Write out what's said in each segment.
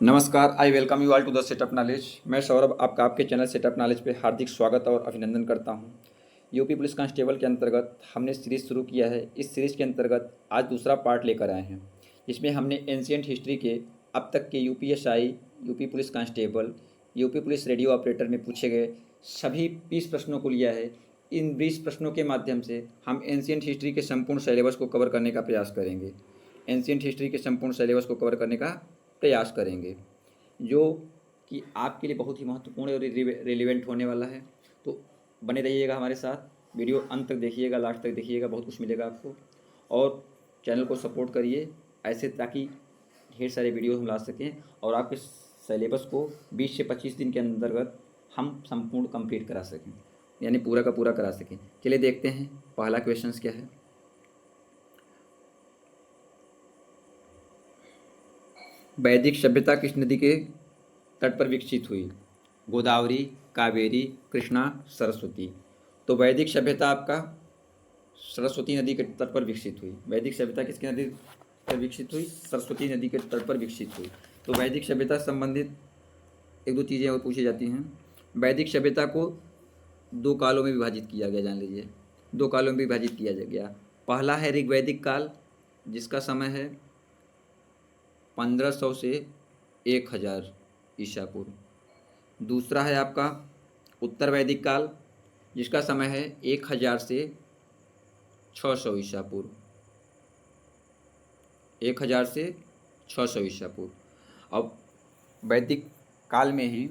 नमस्कार, I welcome you all to the setup knowledge. मैं सौरभ आपका आपके चैनल सेटअप नॉलेज पे हार्दिक स्वागत और अभिनंदन करता हूं। यूपी पुलिस कांस्टेबल के अंतर्गत हमने सीरीज़ शुरू किया है। इस सीरीज़ के अंतर्गत आज दूसरा पार्ट लेकर आए हैं, जिसमें हमने एंशिएंट हिस्ट्री के अब तक के UPSI, UP police constable, UP police radio operator में पूछे गए सभी 20 प्रश्नों को लिया है। इन 20 प्रश्नों के माध्यम से हम एंशिएंट हिस्ट्री के संपूर्ण सिलेबस को कवर करने का प्रयास करेंगे। एंशिएंट हिस्ट्री के संपूर्ण सिलेबस को कवर करने का प्रयास करेंगे, जो कि आपके लिए बहुत ही महत्वपूर्ण और रिलेवेंट होने वाला है। तो बने रहिएगा हमारे साथ, वीडियो अंत तक देखिएगा, लास्ट तक देखिएगा, बहुत कुछ मिलेगा आपको। और चैनल को सपोर्ट करिए ऐसे, ताकि ढेर सारे वीडियो हम ला सकें और आपके सिलेबस को 20 से 25 दिन के अंतर्गत हम संपूर्ण कंप्लीट करा सकें, यानी पूरा का पूरा करा सकें। चलिए देखते हैं पहला क्वेश्चन क्या है। वैदिक सभ्यता किस नदी के तट पर विकसित हुई? गोदावरी, कावेरी, कृष्णा, सरस्वती। तो वैदिक सभ्यता आपका सरस्वती नदी के तट पर विकसित हुई। वैदिक सभ्यता किसकी नदी पर विकसित हुई? सरस्वती नदी के तट पर विकसित हुई। तो वैदिक सभ्यता से संबंधित एक दो चीज़ें और पूछी जाती हैं। वैदिक सभ्यता को दो कालों में विभाजित किया गया, जान लीजिए। दो कालों में विभाजित किया गया। पहला है ऋग्वैदिक काल, जिसका समय है 1500 से 1000 ईसा पूर्व। दूसरा है आपका उत्तर वैदिक काल, जिसका समय है 1000 से 600 ईसा पूर्व। 1000 से 600 ईसा पूर्व। अब वैदिक काल में ही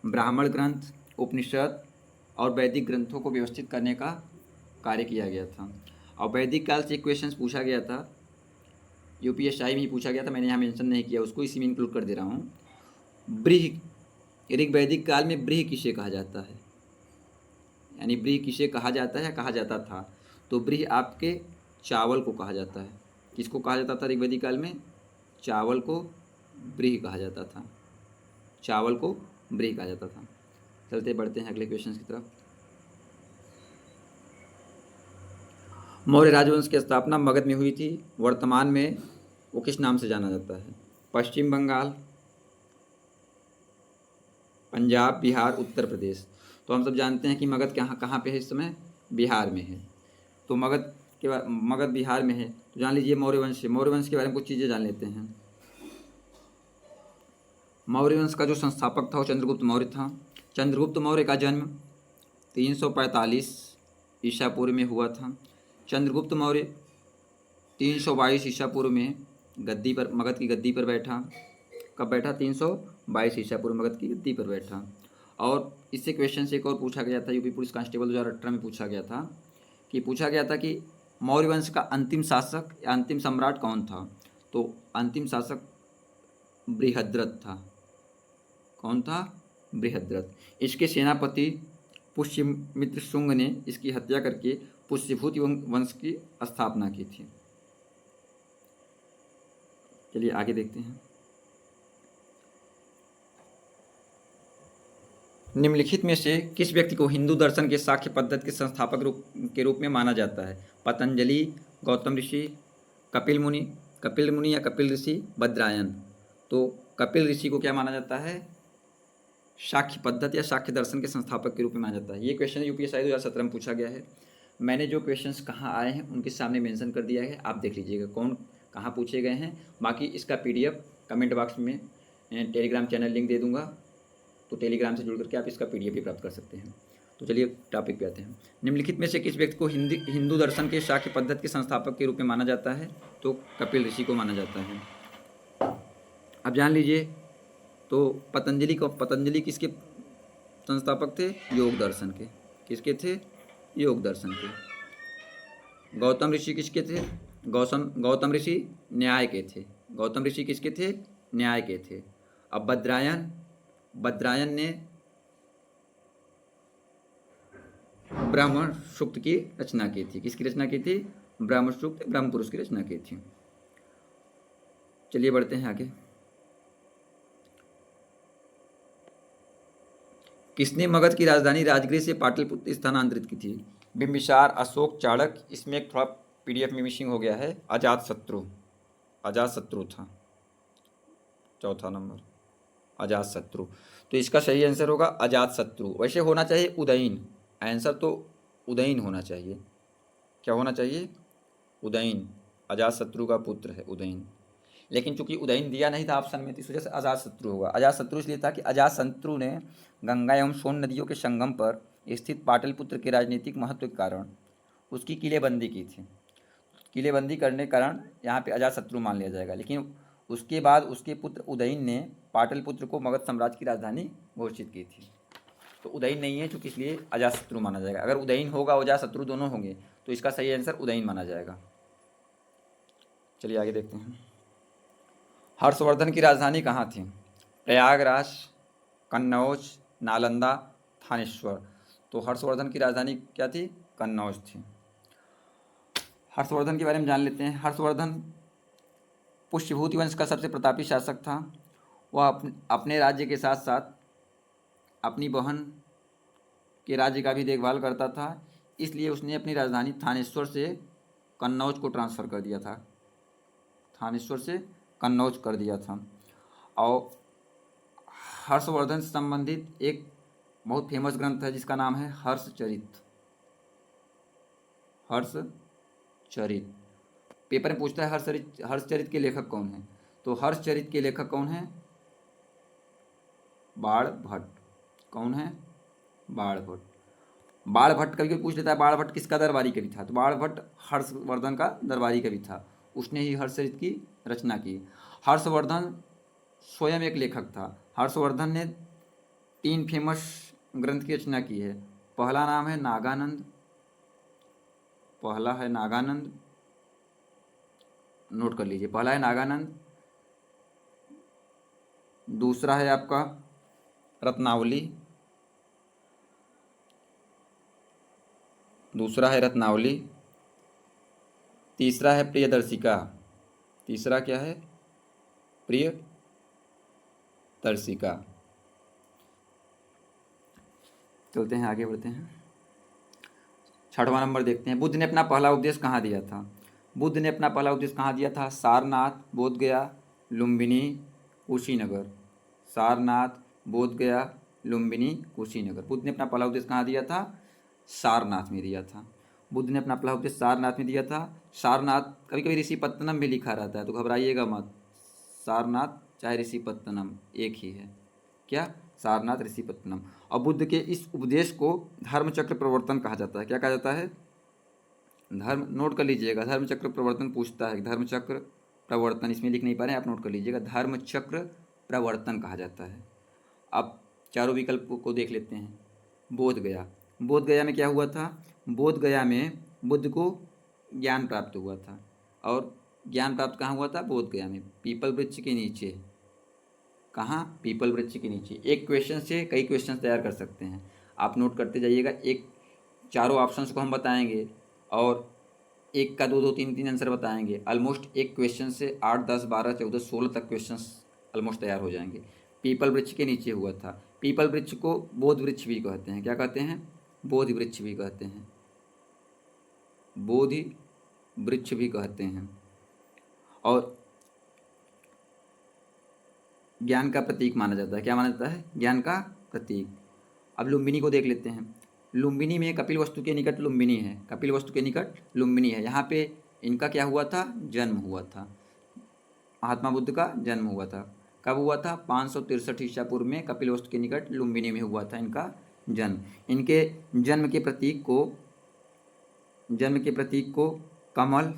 ब्राह्मण ग्रंथ, उपनिषद और वैदिक ग्रंथों को व्यवस्थित करने का कार्य किया गया था। और वैदिक काल से क्वेश्चंस पूछा गया था, यूपीएसआई में ही पूछा गया था, मैंने यहाँ मेंशन नहीं किया उसको, इसी में इंक्लूड कर दे रहा हूँ। ब्रीह, ऋग्वैदिक काल में ब्रीह किसे कहा जाता है? यानी ब्रीह किसे कहा जाता है, कहा जाता था? तो ब्रीह आपके चावल को कहा जाता है। किसको कहा जाता था ऋग्वैदिक काल में? चावल को ब्रीह कहा जाता था। चावल को ब्रीह कहा जाता था। चलते बढ़ते हैं अगले क्वेश्चन की तरफ। मौर्य राजवंश की स्थापना मगध में हुई थी। वर्तमान में वो किस नाम से जाना जाता है? पश्चिम बंगाल, पंजाब, बिहार, उत्तर प्रदेश। तो हम सब जानते हैं कि मगध कहाँ कहाँ पे है इस समय? बिहार में है। तो मगध बिहार में है। तो जान लीजिए मौर्य वंश है। मौर्य वंश के बारे में कुछ चीज़ें जान लेते हैं। मौर्य वंश का जो संस्थापक था वो चंद्रगुप्त मौर्य था। चंद्रगुप्त मौर्य का जन्म 345 ईसा पूर्व में हुआ था। चंद्रगुप्त मौर्य 322 ईसा पूर्व में मगध की गद्दी पर बैठा। कब बैठा? 322 ईसा पूर्व मगध की गद्दी पर बैठा। और इससे क्वेश्चन से एक और पूछा गया था, यूपी पुलिस कांस्टेबल 2018 में पूछा गया था कि मौर्य वंश का अंतिम शासक या अंतिम सम्राट कौन था? तो अंतिम शासक बृहद्रथ था। कौन था? बृहद्रथ। इसके सेनापति पुष्यमित्र शुंग ने इसकी हत्या करके पुष्यभूति वंश की स्थापना की थी। चलिए आगे देखते हैं। निम्नलिखित में से किस व्यक्ति को हिंदू दर्शन के शाक्य पद्धति के संस्थापक के रूप में माना जाता है? पतंजलि, गौतम ऋषि, कपिल मुनि या कपिल ऋषि, बद्रायन। तो कपिल ऋषि को क्या माना जाता है? शाक्य पद्धति या शाक्य दर्शन के संस्थापक के रूप में माना जाता है। ये क्वेश्चन यूपीएसआई 2017 में पूछा गया है। मैंने जो क्वेश्चंस कहाँ आए हैं उनके सामने मेंशन कर दिया है, आप देख लीजिएगा कौन कहाँ पूछे गए हैं। बाकी इसका पीडीएफ कमेंट बॉक्स में टेलीग्राम चैनल लिंक दे दूंगा, तो टेलीग्राम से जुड़ करके आप इसका पीडीएफ भी प्राप्त कर सकते हैं। तो चलिए टॉपिक पे आते हैं। निम्नलिखित में से किस व्यक्ति को हिंदू दर्शन के शाक्य पद्धति के संस्थापक के रूप में माना जाता है? तो कपिल ऋषि को माना जाता है। अब जान लीजिए, तो पतंजलि किसके संस्थापक थे? योग दर्शन के। किसके थे? योग दर्शन के। गौतम ऋषि किसके थे? गौतम ऋषि न्याय के थे। गौतम ऋषि किसके थे? न्याय के थे। अब बद्रायन ने ब्राह्मण सूक्त की रचना की थी। किसकी रचना की थी? ब्राह्मण सूक्त, ब्रह्म पुरुष की रचना की थी। चलिए बढ़ते हैं आगे। किसने मगध की राजधानी राजगृह से पाटलिपुत्र स्थानांतरित की थी? बिंबिसार, अशोक, चाणक्य। इसमें एक थोड़ा पीडीएफ में मिसिंग हो गया है। अजातशत्रु था। चौथा नंबर अजातशत्रु। तो इसका सही आंसर होगा अजातशत्रु। वैसे होना चाहिए उदयन, आंसर तो उदयन होना चाहिए। क्या होना चाहिए? उदयन, अजातशत्रु का पुत्र है उदयन। लेकिन चूंकि उदयन दिया नहीं था ऑप्शन में, तो इस वजह से अजातशत्रु होगा। अजातशत्रु इसलिए था कि अजातशत्रु ने गंगा एवं सोन नदियों के संगम पर स्थित पाटलिपुत्र के राजनीतिक महत्व के कारण उसकी किलेबंदी की थी। किलेबंदी करने के कारण यहाँ पे अजातशत्रु मान लिया जाएगा। लेकिन उसके बाद उसके पुत्र उदयन ने पाटलिपुत्र को मगध साम्राज्य की राजधानी घोषित की थी। तो उदयन नहीं है चूंकि, इसलिए अजातशत्रु माना जाएगा। अगर उदयन होगा और अजातशत्रु दोनों होंगे तो इसका सही आंसर उदयन माना जाएगा। चलिए आगे देखते हैं। हर्षवर्धन की राजधानी कहाँ थी? प्रयागराज, कन्नौज, नालंदा, थानेश्वर। तो हर्षवर्धन की राजधानी क्या थी? कन्नौज थी। हर्षवर्धन के बारे में जान लेते हैं। हर्षवर्धन पुष्यभूति वंश का सबसे प्रतापी शासक था। वह अपने राज्य के साथ साथ अपनी बहन के राज्य का भी देखभाल करता था, इसलिए उसने अपनी राजधानी थानेश्वर से कन्नौज को ट्रांसफ़र कर दिया था। थानेश्वर से कन्नौज कर दिया था। और हर्षवर्धन से संबंधित एक बहुत फेमस ग्रंथ है जिसका नाम है हर्षचरित। हर्षचरित पेपर में पूछता है हर्षचरित के लेखक कौन है? तो हर्षचरित के लेखक कौन है? बाणभट्ट। कौन है? बाणभट्ट। बाणभट्ट कभी कभी पूछ लेता है बाणभट्ट किसका दरबारी कवि था? तो बाणभट्ट हर्षवर्धन का दरबारी कवि था। उसने ही हर्षचरित की रचना की। हर्षवर्धन स्वयं एक लेखक था। हर्षवर्धन ने 3 फेमस ग्रंथ की रचना की है। पहला नाम है नागानंद, पहला है नागानंद, नोट कर लीजिए। पहला है नागानंद, दूसरा है आपका रत्नावली, दूसरा है रत्नावली, तीसरा है प्रियदर्शिका। तीसरा क्या है? प्रियदर्शिका। चलते हैं आगे बढ़ते हैं। 6वां नंबर देखते हैं। बुद्ध ने अपना पहला उपदेश कहाँ दिया था? बुद्ध ने अपना पहला उपदेश कहाँ दिया था? सारनाथ, बोधगया, लुम्बिनी, कुशीनगर। सारनाथ, बोधगया, लुम्बिनी, कुशीनगर। बुद्ध ने अपना पहला उपदेश कहाँ दिया था? सारनाथ में दिया था। बुद्ध ने अपना पहला उपदेश सारनाथ में दिया था। सारनाथ कभी कभी ऋषिपत्तनम भी लिखा रहता है, तो घबराइएगा मत। सारनाथ चाहे ऋषिपत्तनम एक ही है। क्या? सारनाथ, ऋषिपत्तनम। और बुद्ध के इस उपदेश को धर्मचक्र प्रवर्तन कहा जाता है। क्या कहा जाता है? धर्म, नोट कर लीजिएगा। धर्मचक्र प्रवर्तन पूछता है। धर्मचक्र प्रवर्तन, इसमें लिख नहीं पा रहे हैं आप, नोट कर लीजिएगा। धर्मचक्र प्रवर्तन कहा जाता है। अब चारों विकल्प को देख लेते हैं। बोधगया। बोधगया में क्या हुआ था? बोधगया में बुद्ध को ज्ञान प्राप्त हुआ था। और ज्ञान प्राप्त कहाँ हुआ था? बोधगया में, पीपल वृक्ष के नीचे। कहाँ? पीपल वृक्ष के नीचे। एक क्वेश्चन से कई क्वेश्चन तैयार कर सकते हैं, आप नोट करते जाइएगा। एक चारों ऑप्शंस को हम बताएंगे और एक का 2-2, 3-3 आंसर बताएंगे। ऑलमोस्ट एक क्वेश्चन से 8, 10, 12, 14, 16 तक क्वेश्चंस ऑलमोस्ट तैयार हो जाएंगे। पीपल वृक्ष के नीचे हुआ था। पीपल वृक्ष को बोध वृक्ष भी कहते हैं। क्या कहते हैं? बोध वृक्ष भी कहते हैं। बोधि वृक्ष भी कहते हैं। और ज्ञान का प्रतीक माना जाता है। क्या माना जाता है? ज्ञान का प्रतीक। अब लुम्बिनी को देख लेते हैं। लुम्बिनी में कपिल वस्तु के निकट लुम्बिनी है। कपिल वस्तु के निकट लुम्बिनी है। यहाँ पे इनका क्या हुआ था? जन्म हुआ था। महात्मा बुद्ध का जन्म हुआ था। कब हुआ था? 563 ईसा पूर्व में कपिल वस्तु के निकट लुम्बिनी में हुआ था इनका जन्म। इनके जन्म के प्रतीक को कमल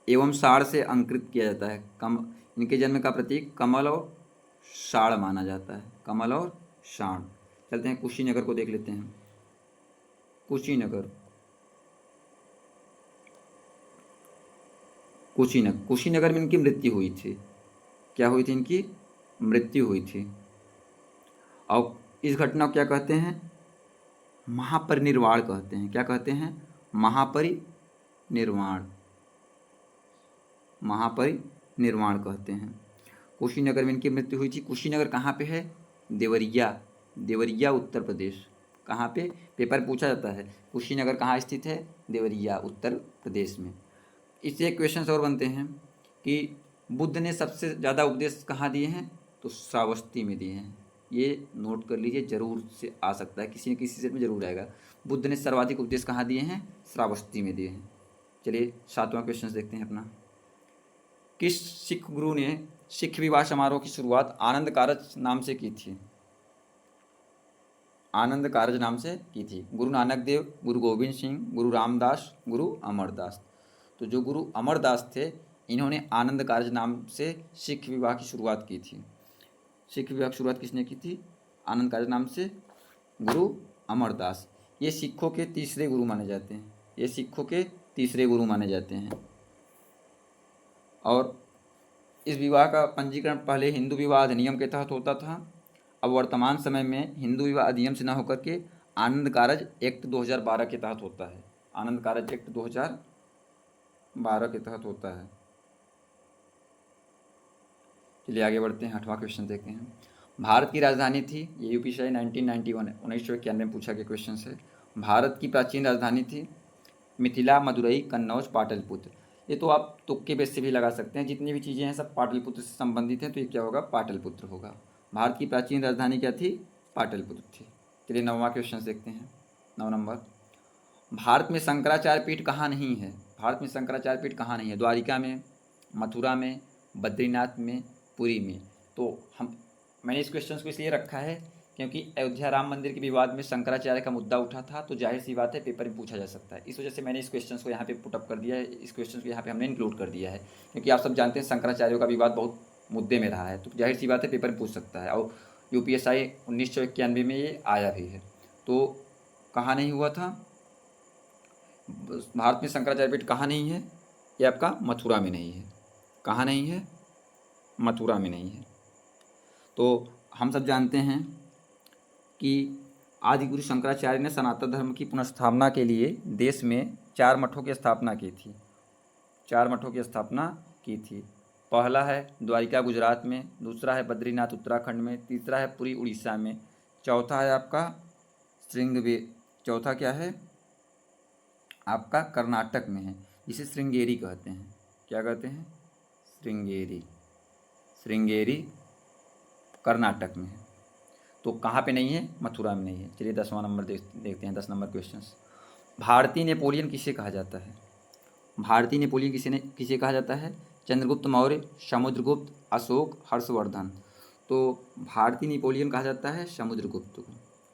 एवं साड़ से अंकित किया जाता है। इनके जन्म का प्रतीक कमल और साड़ माना जाता है। कमल और साड़। चलते हैं कुशीनगर को देख लेते हैं। कुशीनगर में इनकी मृत्यु हुई थी। क्या हुई थी? इनकी मृत्यु हुई थी। और इस घटना को क्या कहते हैं? महापरिनिर्वाण कहते हैं। क्या कहते हैं? महापरिनिर्वाण कहते हैं। कुशीनगर में इनकी मृत्यु हुई थी। कुशीनगर कहाँ पे है? देवरिया उत्तर प्रदेश। कहाँ पे? पेपर पूछा जाता है कुशीनगर कहाँ स्थित है? देवरिया उत्तर प्रदेश में। इससे एक क्वेश्चन और बनते हैं कि बुद्ध ने सबसे ज़्यादा उपदेश कहाँ दिए हैं, तो श्रावस्ती में दिए हैं। ये नोट कर लीजिए, जरूर से आ सकता है, किसी न किसी सेट में जरूर आएगा। बुद्ध ने सर्वाधिक उपदेश कहाँ दिए हैं, श्रावस्ती में दिए हैं। चलिए 7वां क्वेश्चन देखते हैं अपना। किस सिख गुरु ने सिख विवाह समारोह की शुरुआत आनंद कारज नाम से की थी? आनंद कारज नाम से की थी। गुरु नानक देव, गुरु गोविंद सिंह, गुरु रामदास, गुरु अमरदास। तो जो गुरु अमरदास थे, इन्होंने आनंद कारज नाम से सिख विवाह की शुरुआत की थी। सिख विवाह की शुरुआत किसने की थी? आनंद कारज नाम से गुरु अमरदास। ये सिखों के तीसरे गुरु माने जाते हैं। ये सिखों के तीसरे गुरु माने जाते हैं। और इस विवाह का पंजीकरण पहले हिंदू विवाह अधिनियम के तहत होता था। अब वर्तमान समय में हिंदू विवाह अधिनियम से न होकर के आनंद कारज एक्ट 2012 के तहत होता है। आनंद कारज एक्ट 2012 के तहत होता है। चलिए आगे बढ़ते हैं, 8वां क्वेश्चन देखते हैं। भारत की राजधानी थी, ये यूपीएससी 1991 में पूछा गया क्वेश्चन है। भारत की प्राचीन राजधानी थी मिथिला, मदुरई, कन्नौज, पाटलिपुत्र। ये तो आप तुक्के बेस से भी लगा सकते हैं, जितनी भी चीज़ें हैं सब पाटलिपुत्र से संबंधित हैं, तो ये क्या होगा, पाटलिपुत्र होगा। भारत की प्राचीन राजधानी क्या थी, पाटलिपुत्र थी। चलिए 9वां क्वेश्चन देखते हैं, 9 नंबर। भारत में शंकराचार्य पीठ कहाँ नहीं है? भारत में शंकराचार्य पीठ कहाँ नहीं है? द्वारिका में, मथुरा में, बद्रीनाथ में, पुरी में। तो मैंने इस क्वेश्चन को इसलिए रखा है क्योंकि अयोध्या राम मंदिर के विवाद में शंकराचार्य का मुद्दा उठा था, तो जाहिर सी बात है पेपर में पूछा जा सकता है। इस वजह से मैंने इस क्वेश्चन को यहाँ पे पुटअप कर दिया है, इस क्वेश्चन को यहाँ पे हमने इंक्लूड कर दिया है, क्योंकि आप सब जानते हैं शंकराचार्यों का विवाद बहुत मुद्दे में रहा है, तो जाहिर सी बात है पेपर में पूछ सकता है। और यूपीएससी 1991 में ये आया भी है। तो कहाँ नहीं हुआ था, भारत में शंकराचार्य पीठ कहाँ नहीं है? ये आपका मथुरा में नहीं है। कहाँ नहीं है? मथुरा में नहीं है। तो हम सब जानते हैं कि आदि गुरु शंकराचार्य ने सनातन धर्म की पुनर्स्थापना के लिए देश में 4 मठों की स्थापना की थी। 4 मठों की स्थापना की थी। पहला है द्वारिका गुजरात में, दूसरा है बद्रीनाथ उत्तराखंड में, तीसरा है पुरी उड़ीसा में, चौथा है आपका चौथा क्या है आपका कर्नाटक में है, जिसे श्रृंगेरी कहते हैं। क्या कहते हैं? श्रृंगेरी। श्रृंगेरी कर्नाटक में है। तो कहाँ पे नहीं है? मथुरा में नहीं है। चलिए 10वां नंबर देखते हैं, 10 नंबर क्वेश्चन। भारतीय नेपोलियन किसे कहा जाता है? भारतीय नेपोलियन किसे कहा जाता है? चंद्रगुप्त मौर्य, समुद्रगुप्त, अशोक, हर्षवर्धन। तो भारतीय नेपोलियन कहा जाता है समुद्रगुप्त को।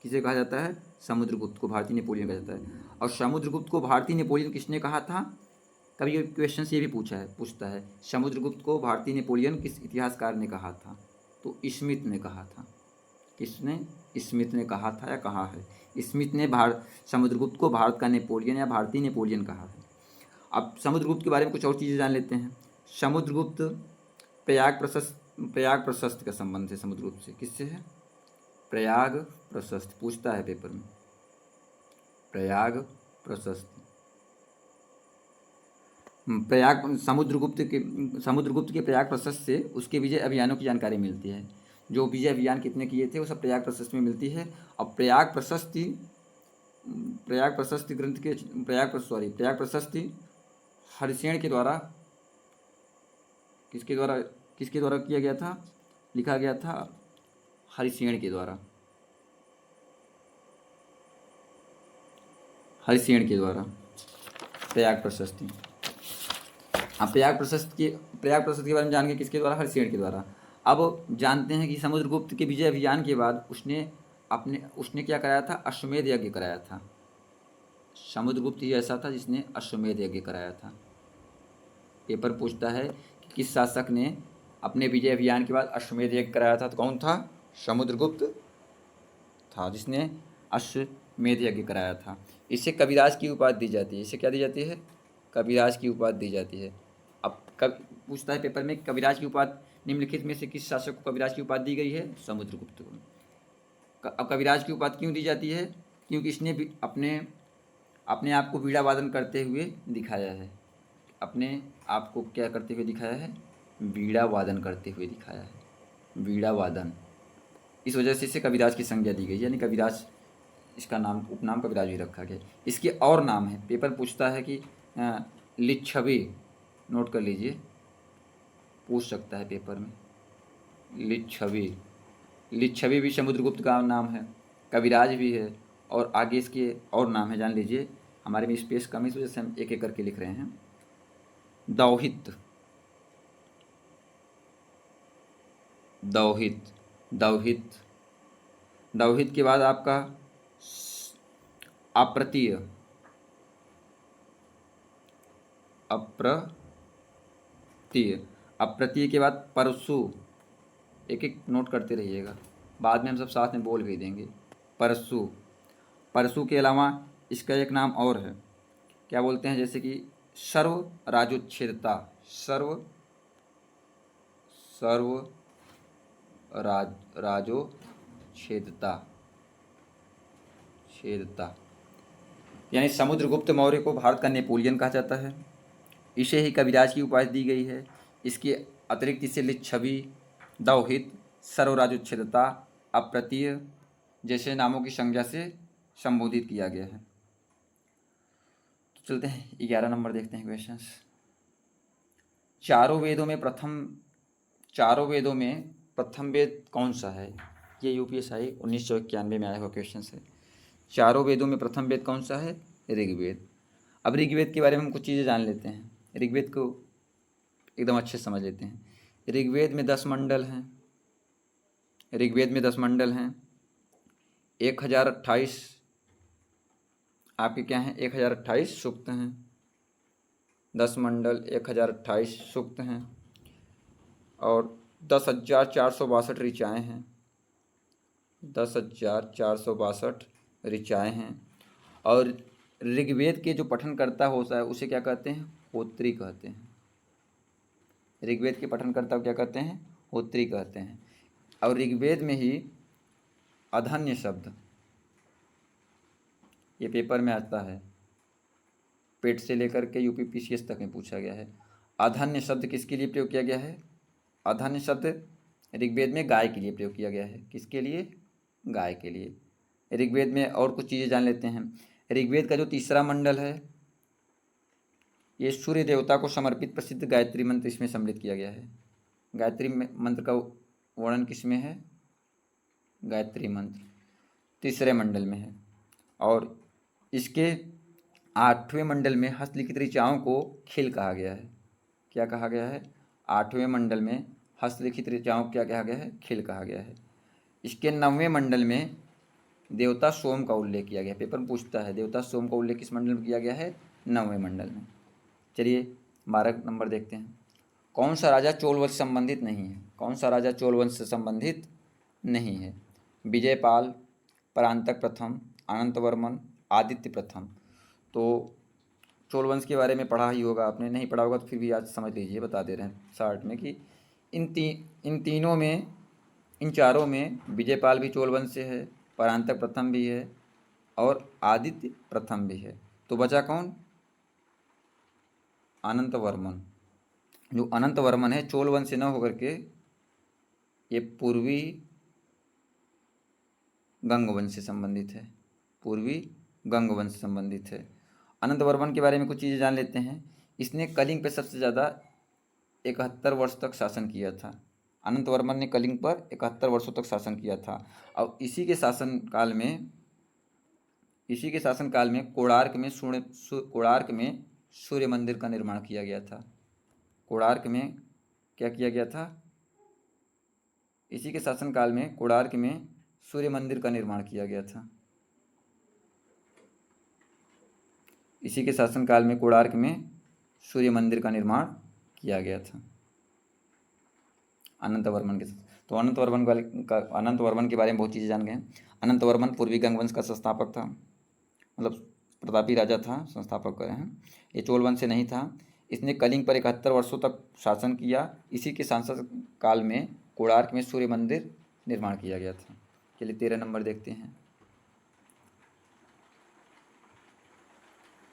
किसे कहा जाता है? समुद्रगुप्त को भारतीय नेपोलियन कहा जाता है। और समुद्रगुप्त को भारतीय नेपोलियन किसने कहा था? कभी क्वेश्चन ये भी पूछता है, समुद्रगुप्त को भारतीय नेपोलियन किस इतिहासकार ने कहा था? तो स्मिथ ने कहा था। किसने? स्मिथ ने कहा था या कहा है? स्मिथ ने समुद्रगुप्त को भारत का नेपोलियन या भारतीय नेपोलियन कहा है। अब समुद्रगुप्त के बारे में कुछ और चीज़ें जान लेते हैं। समुद्रगुप्त प्रयाग प्रशस्त का संबंध है समुद्रगुप्त से। किससे है? प्रयाग प्रशस्त पूछता है पेपर में। प्रयाग प्रशस्त। समुद्रगुप्त के प्रयाग प्रशस्त से उसके विजय अभियानों की जानकारी मिलती है। जो विजय अभियान कितने किए थे वो सब प्रयाग प्रशस्त में मिलती है। अब प्रयाग प्रशस्ति हरिसेन के द्वारा किसके द्वारा किया गया था? लिखा गया था हरिसेन के द्वारा। हरिसेन के द्वारा प्रयाग प्रशस्ति। अब प्रयाग प्रशस्ति के बारे में जान गए, किसके द्वारा? हरिसेन के द्वारा। अब जानते हैं कि समुद्रगुप्त के विजय अभियान के बाद उसने क्या कराया था? अश्वमेध यज्ञ कराया था। समुद्रगुप्त ही ऐसा था जिसने अश्वमेध यज्ञ कराया था। पेपर पूछता है कि किस शासक ने अपने विजय अभियान के बाद अश्वमेध यज्ञ कराया था? तो कौन था? समुद्रगुप्त था जिसने अश्वमेध यज्ञ कराया था। इसे कविराज की उपाधि दी जाती है। इसे क्या दी जाती है? कविराज की उपाधि दी जाती है। अब पूछता है पेपर में, कविराज की उपाधि निम्नलिखित में से किस शासक को कविराज की उपाधि दी गई है? समुद्रगुप्त को। अब कविराज की उपाधि क्यों दी जाती है? क्योंकि इसने भी अपने आप को वीणा वादन करते हुए दिखाया है। अपने आप को क्या करते हुए दिखाया है? वीणा वादन करते हुए दिखाया है। वीणा वादन। इस वजह से इसे कविराज की संज्ञा दी गई, यानी कविराज, इसका नाम उपनाम कविराज भी रखा गया। इसके और नाम है। पेपर पूछता है कि लिच्छवी, नोट कर लीजिए, पूछ सकता है पेपर में। लिच्छवी, लिच्छवी भी समुद्रगुप्त का नाम है, कविराज भी है, और आगे इसके और नाम है, जान लीजिए। हमारे में स्पेस कम है इस वजह से हम एक एक करके लिख रहे हैं। दौहित, दौहित, दौहित, दौहित के बाद आपका अप्रतीय, अप्रतीय, अप्रतीय के बाद परसु। एक एक नोट करते रहिएगा, बाद में हम सब साथ में बोल भी देंगे। परसु, परसु के अलावा इसका एक नाम और है, क्या बोलते हैं, जैसे कि सर्व राजोच्छेदता, सर्व, सर्व राजोच्छेदता, छेदता, यानी समुद्रगुप्त मौर्य को भारत का नेपोलियन कहा जाता है। इसे ही कविराज की उपाधि दी गई है। इसके अतिरिक्त इसे लिच्छवी, दौहित, सर्वराजोच्छेदता, अप्रतीय जैसे नामों की संज्ञा से संबोधित किया गया है। तो चलते हैं 11 नंबर देखते हैं क्वेश्चंस। चारों वेदों में प्रथम वेद कौन सा है? ये यूपीएसआई 1991 में आया हुआ क्वेश्चन है। चारों वेदों में प्रथम वेद कौन सा है? ऋग्वेद। अब ऋग्वेद के बारे में हम कुछ चीज़ें जान लेते हैं, ऋग्वेद को एकदम अच्छे से समझ लेते हैं। ऋग्वेद में 10 मंडल हैं, ऋग्वेद में 10 मंडल हैं। 1028 आपके क्या हैं? 1028 सूक्त हैं। 10 मंडल, 1028 सूक्त हैं, और 10,462 ऋचाएँ हैं। 10,462 ऋचाएँ हैं। और ऋग्वेद के जो पठनकर्ता होता है उसे क्या कहते हैं? होत्री कहते हैं। ऋग्वेद के पठनकर्ता को क्या कहते हैं? होत्री कहते हैं। और ऋग्वेद में ही अधन्य शब्द, ये पेपर में आता है, पेट से लेकर के यूपीपीसीएस तक में पूछा गया है। अधन्य शब्द किसके लिए प्रयोग किया गया है? अधन्य शब्द ऋग्वेद में गाय के लिए प्रयोग किया गया है। किसके लिए? गाय के लिए। ऋग्वेद में और कुछ चीज़ें जान लेते हैं। ऋग्वेद का जो तीसरा मंडल है, ये सूर्य देवता को समर्पित प्रसिद्ध गायत्री मंत्र इसमें सम्मिलित किया गया है। गायत्री मंत्र का वर्णन किसमें है? गायत्री मंत्र तीसरे मंडल में है। और इसके 8वें मंडल में हस्तलिखित ऋचाओं को खेल कहा गया है। क्या कहा गया है? 8वें मंडल में हस्तलिखित ऋचाओं को क्या कहा गया है? खेल कहा गया है। इसके 9वें मंडल में देवता सोम का उल्लेख किया गया है। पेपर में पूछता है देवता सोम का उल्लेख किस मंडल में किया गया है? 9वें मंडल में। चलिए 12 नंबर देखते हैं। कौन सा राजा चोल वंश से संबंधित नहीं है? कौन सा राजा चोल वंश से संबंधित नहीं है? विजयपाल, परांतक प्रथम, अनंत वर्मन, आदित्य प्रथम। तो चोल वंश के बारे में पढ़ा ही होगा आपने, नहीं पढ़ा होगा तो फिर भी आज समझ लीजिए, बता दे रहे हैं शार्ट में कि इन तीनों में, इन चारों में विजयपाल भी चोल वंश से है, परांतक प्रथम भी है, और आदित्य प्रथम भी है। तो बचा कौन? अनंत वर्मन। जो अनंत वर्मन है चोल वंश से न होकर के ये पूर्वी गंग वंश से संबंधित है, पूर्वी गंग वंश से संबंधित है। अनंत वर्मन के बारे में कुछ चीज़ें जान लेते हैं। इसने कलिंग पर सबसे ज़्यादा 71 वर्ष तक शासन किया था। अनंत वर्मन ने कलिंग पर 71 वर्षों तक शासन किया था। और इसी के शासनकाल में कोणार्क में सूर्य मंदिर का निर्माण किया गया था। कोणार्क में क्या किया गया था? इसी के शासनकाल में कोणार्क में सूर्य मंदिर का निर्माण किया गया था। इसी के शासनकाल में कोणार्क में सूर्य मंदिर का निर्माण किया गया था अनंत वर्मन के साथ। तो अनंत वर्मन के बारे में बहुत चीज़ें जान गए। अनंत वर्मन पूर्वी गंग वंश का संस्थापक था, मतलब प्रतापी राजा था, संस्थापक कहे हैं। ये चोल वंश से नहीं था। इसने कलिंग पर 71 वर्षों तक शासन किया। इसी के शासन काल में कोणार्क में सूर्य मंदिर निर्माण किया गया था। चलिए 13 नंबर देखते हैं।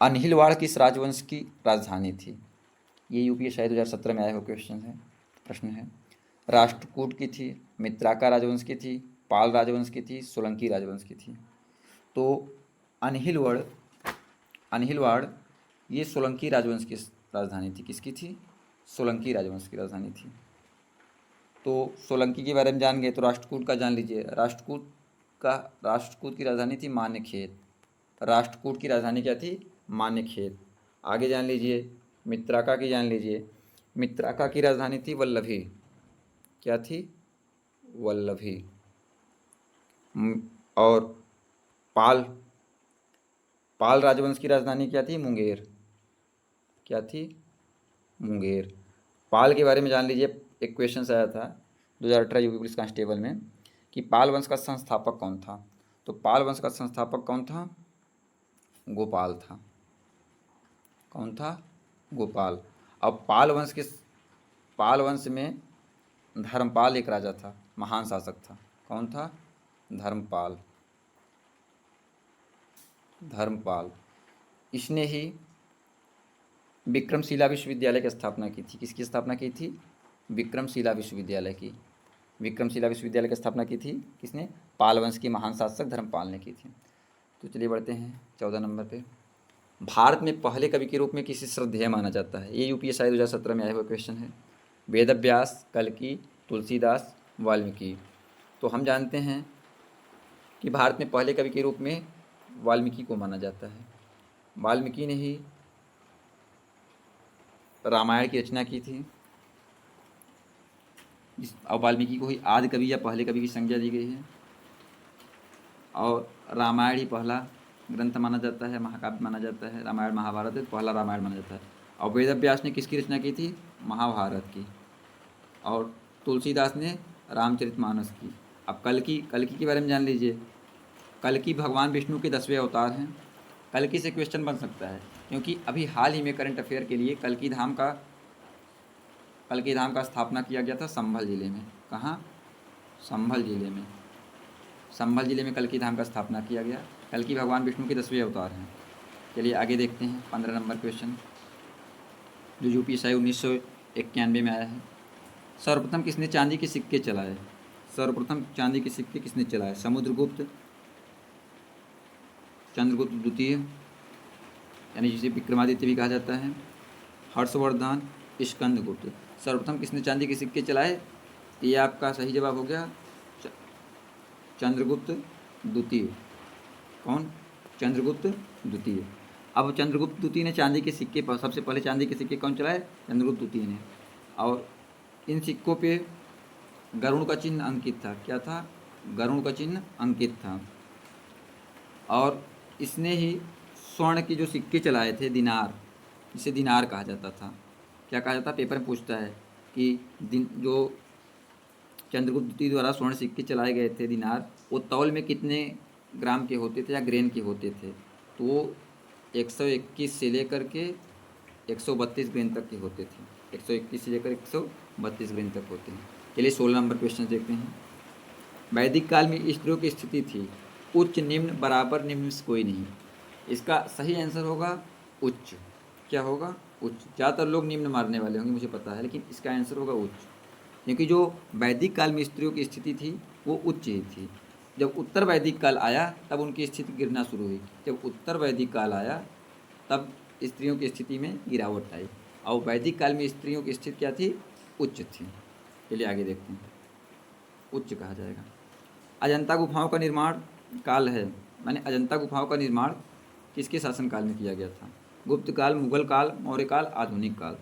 अनहिलवाड़ किस राजवंश की राजधानी थी? ये यूपीएसआई 2017 में आया हुआ प्रश्न है। राष्ट्रकूट की थी, मित्राका राजवंश की थी, पाल राजवंश की थी, सोलंकी राजवंश की थी। तो अनहिलवाड़ ये सोलंकी राजवंश की राजधानी थी। किसकी थी? सोलंकी राजवंश की राजधानी थी। तो सोलंकी के बारे में जान गए, तो राष्ट्रकूट का जान लीजिए। राष्ट्रकूट की राजधानी थी मान्यखेत। राष्ट्रकूट की राजधानी क्या थी? मान्यखेत। आगे जान लीजिए, मित्रका की जान लीजिए। मित्रका की राजधानी थी वल्लभी। क्या थी? वल्लभी। और पाल पाल राजवंश की राजधानी क्या थी? मुंगेर। क्या थी? मुंगेर। पाल के बारे में जान लीजिए, एक क्वेश्चन आया था 2018 यूपी पुलिस कांस्टेबल में कि पाल वंश का संस्थापक कौन था। तो पाल वंश का संस्थापक कौन था? गोपाल था। कौन था? गोपाल। अब पाल वंश में धर्मपाल एक राजा था, महान शासक था। कौन था? धर्मपाल। धर्मपाल। इसने ही विक्रमशिला विश्वविद्यालय की स्थापना की थी। किसकी स्थापना की थी? विक्रमशिला विश्वविद्यालय की। विक्रमशिला विश्वविद्यालय की स्थापना की थी किसने? पाल वंश के महान शासक धर्मपाल ने की थी। तो चलिए बढ़ते हैं 14 नंबर पे। भारत में पहले कवि के रूप में किसे श्रद्धेय माना जाता है? ये यूपीएससी 2017 में आया हुआ क्वेश्चन है। वेदव्यास, कल्कि, तुलसीदास, वाल्मीकि। तो हम जानते हैं कि भारत में पहले कवि के रूप में वाल्मीकि को माना जाता है। वाल्मीकि ने ही रामायण की रचना की थी। और वाल्मीकि को ही आदि कवि या पहले कवि की संज्ञा दी गई है। और रामायण ही पहला ग्रंथ माना जाता है, महाकाव्य माना जाता है। रामायण महाभारत है, पहला रामायण माना जाता है। और वेदव्यास ने किसकी रचना की थी? महाभारत की। और तुलसीदास ने रामचरितमानस की। अब कल्कि के बारे में जान लीजिए। कल्कि भगवान विष्णु के 10वें अवतार हैं। कल्कि से क्वेश्चन बन सकता है, क्योंकि अभी हाल ही में करंट अफेयर के लिए कल्कि धाम का स्थापना किया गया था संभल जिले में। कहाँ? संभल जिले में। संभल जिले में कल्कि धाम का स्थापना किया गया। कल्कि भगवान विष्णु के 10वें अवतार हैं। चलिए आगे देखते हैं 15 नंबर क्वेश्चन, जो यूपीएससी 1991 में आया है। सर्वप्रथम किसने चांदी के सिक्के चलाए? सर्वप्रथम चांदी के सिक्के किसने चलाए? समुद्रगुप्त, चंद्रगुप्त द्वितीय, यानी जिसे विक्रमादित्य भी कहा जाता है, हर्षवर्धन, स्कंदगुप्त। सर्वप्रथम किसने चांदी के सिक्के चलाए? ये आपका सही जवाब हो गया चंद्रगुप्त द्वितीय। कौन? चंद्रगुप्त द्वितीय। अब चंद्रगुप्त द्वितीय ने चांदी के सिक्के पर सबसे पहले चांदी के सिक्के कौन चलाए? चंद्रगुप्त द्वितीय ने। और इन सिक्कों पे गरुड़ का चिन्ह अंकित था। क्या था? गरुड़ का चिन्ह अंकित था। और इसने ही स्वर्ण के जो सिक्के चलाए थे, दिनार, जिसे दिनार कहा जाता था। क्या कहा जाता? पेपर में पूछता है कि जो चंद्रगुप्त द्वितीय द्वारा स्वर्ण सिक्के चलाए गए थे दिनार, वो तौल में कितने ग्राम के होते थे या ग्रेन के होते थे? तो वो 121 से लेकर के 132 ग्रेन तक के होते थे। 121 से लेकर 132 ग्रेन तक होते हैं। चलिए 16 नंबर क्वेश्चन देखते हैं। वैदिक काल में स्त्रियों की स्थिति थी उच्च, निम्न, बराबर, निम्न से कोई नहीं। इसका सही आंसर होगा उच्च। क्या होगा? उच्च। ज़्यादातर लोग निम्न मारने वाले होंगे, मुझे पता है, लेकिन इसका आंसर होगा उच्च। क्योंकि जो वैदिक काल में स्त्रियों की स्थिति थी वो उच्च ही थी। जब उत्तर वैदिक काल आया तब उनकी स्थिति गिरना शुरू हुई। जब उत्तर वैदिक काल आया तब स्त्रियों की स्थिति में गिरावट आई। और वैदिक काल में स्त्रियों की स्थिति क्या थी? उच्च थी। चलिए आगे देखते हैं। उच्च कहा जाएगा। अजंता गुफाओं का निर्माण काल है, माने अजंता गुफाओं का निर्माण किसके शासनकाल में किया गया था? गुप्त काल, मुगल काल, मौर्य काल, आधुनिक काल।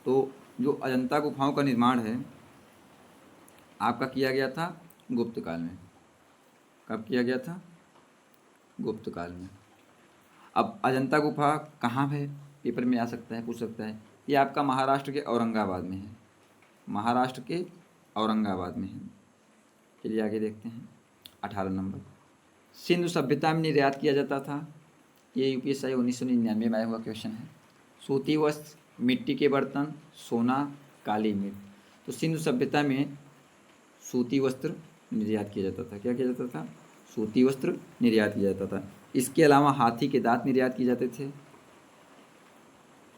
तो जो अजंता गुफाओं का निर्माण है आपका किया गया था गुप्त काल में। कब किया गया था? गुप्त काल में। अब अजंता गुफा कहाँ है? पेपर में आ सकता है, पूछ सकता है। ये आपका महाराष्ट्र के औरंगाबाद में है। महाराष्ट्र के औरंगाबाद में है। चलिए आगे देखते हैं 18 नंबर। सिंधु सभ्यता में निर्यात किया जाता था। ये यूपीएससी 1999 में आया हुआ क्वेश्चन है। सूती वस्त्र, मिट्टी के बर्तन, सोना, काली मिर्च। तो सिंधु सभ्यता में सूती वस्त्र निर्यात किया जाता था। क्या किया जाता था? सूती वस्त्र निर्यात किया जाता था। इसके अलावा हाथी के दांत निर्यात किए जाते थे।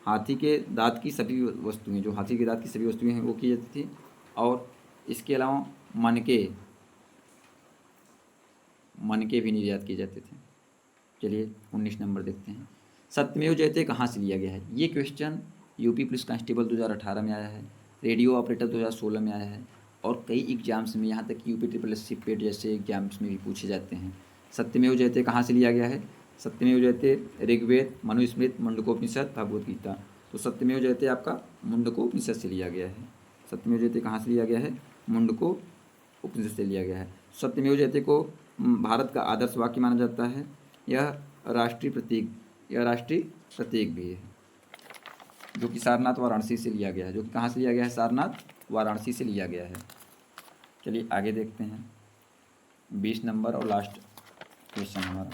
हाथी के दांत की सभी वस्तुएं, जो हाथी के दांत की सभी वस्तुएं हैं वो की जाती थी। और इसके अलावा मनके भी निर्यात किए जाते थे। चलिए 19 नंबर देखते हैं। सत्यमेव जयते कहाँ से लिया गया है? ये क्वेश्चन यूपी पुलिस कांस्टेबल 2018 में आया है, रेडियो ऑपरेटर 2016 में आया है, और कई एग्जाम्स में, यहाँ तक कि यूपी ट्रिपल एस सी पेट जैसे एग्जाम्स में भी पूछे जाते हैं। सत्यमेव जयते कहाँ से लिया गया है? सत्यमेव जयते ऋग्वेद, मनुस्मृति, मुंडकोपनिषद, भगवद गीता। तो सत्यमेव जयते आपका मुंडकोपनिषद से लिया गया है। सत्यमेव जयते कहाँ से लिया गया है? मुंडकोपनिषद से लिया गया है। सत्यमेव जयते को भारत का आदर्श वाक्य माना जाता है। यह राष्ट्रीय प्रतीक, यह राष्ट्रीय प्रतीक भी है, जो कि सारनाथ वाराणसी से लिया गया है। जो कि कहाँ से लिया गया है? सारनाथ वाराणसी से लिया गया है। चलिए आगे देखते हैं 20 नंबर और लास्ट क्वेश्चन हमारा।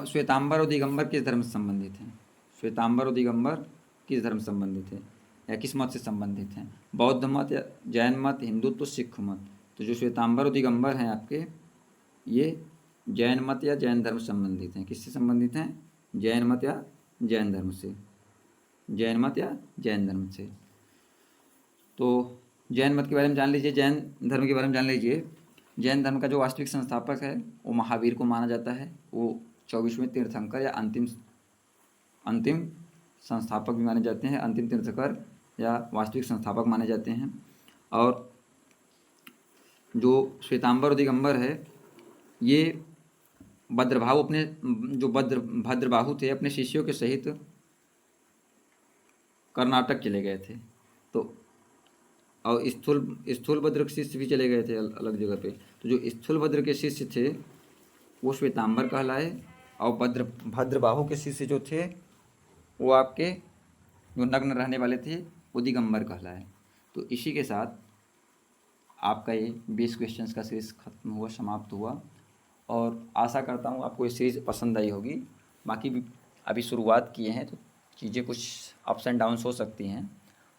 श्वेतांबर और दिगंबर किस धर्म से संबंधित हैं? श्वेतांबर और दिगंबर किस धर्म से संबंधित है या किस मत से संबंधित हैं? बौद्ध मत या जैन मत, हिंदुत्व, सिख मत। तो जो श्वेतांबर और दिगंबर हैं आपके, ये जैन मत या जैन धर्म से संबंधित हैं। किससे संबंधित हैं? जैन मत या जैन धर्म से, जैन मत या जैन धर्म से। तो जैन मत के बारे में जान लीजिए, जैन धर्म के बारे में जान लीजिए। जैन धर्म का जो वास्तविक संस्थापक है वो महावीर को माना जाता है। वो 24वें तीर्थंकर या अंतिम संस्थापक भी माने जाते हैं, अंतिम तीर्थंकर या वास्तविक संस्थापक माने जाते हैं। और जो श्वेतांबर और दिगंबर है, ये भद्रबाहु अपने जो भद्रबाहु थे अपने शिष्यों के सहित कर्नाटक चले गए थे। तो और स्थूलभद्र के शिष्य भी चले गए थे अलग जगह पे। तो जो स्थूलभद्र के शिष्य थे वो श्वेतांबर कहलाए, और भद्रबाहु के शिष्य जो थे वो आपके जो नग्न रहने वाले थे वो दिगंबर कहलाए। तो इसी के साथ आपका ये 20 क्वेश्चंस का सीरीज़ खत्म हुआ, समाप्त हुआ। और आशा करता हूँ आपको ये सीरीज़ पसंद आई होगी। बाकी भी अभी शुरुआत किए हैं तो चीज़ें कुछ अप्स एंड डाउन्स हो सकती हैं,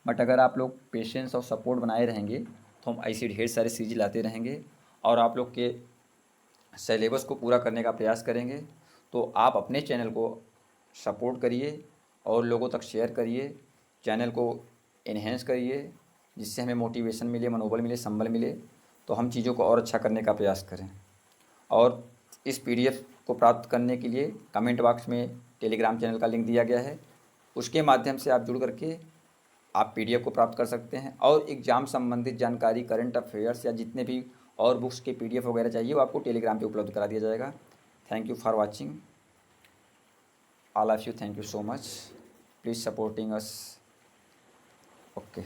बट अगर आप लोग पेशेंस और सपोर्ट बनाए रहेंगे तो हम ऐसी ढेर सारी सीरीज लाते रहेंगे और आप लोग के सिलेबस को पूरा करने का प्रयास करेंगे। तो आप अपने चैनल को सपोर्ट करिए और लोगों तक शेयर करिए, चैनल को इन्हेंस करिए, जिससे हमें मोटिवेशन मिले, मनोबल मिले, संबल मिले, तो हम चीज़ों को और अच्छा करने का प्रयास करें। और इस पीडीएफ को प्राप्त करने के लिए कमेंट बॉक्स में टेलीग्राम चैनल का लिंक दिया गया है, उसके माध्यम से आप जुड़ करके आप पीडीएफ को प्राप्त कर सकते हैं। और एग्ज़ाम संबंधित जानकारी, करंट अफेयर्स या जितने भी और बुक्स के पीडीएफ वगैरह चाहिए वो आपको टेलीग्राम पे उपलब्ध करा दिया जाएगा। Thank you for watching all of you, thank you so much, please supporting us. Okay.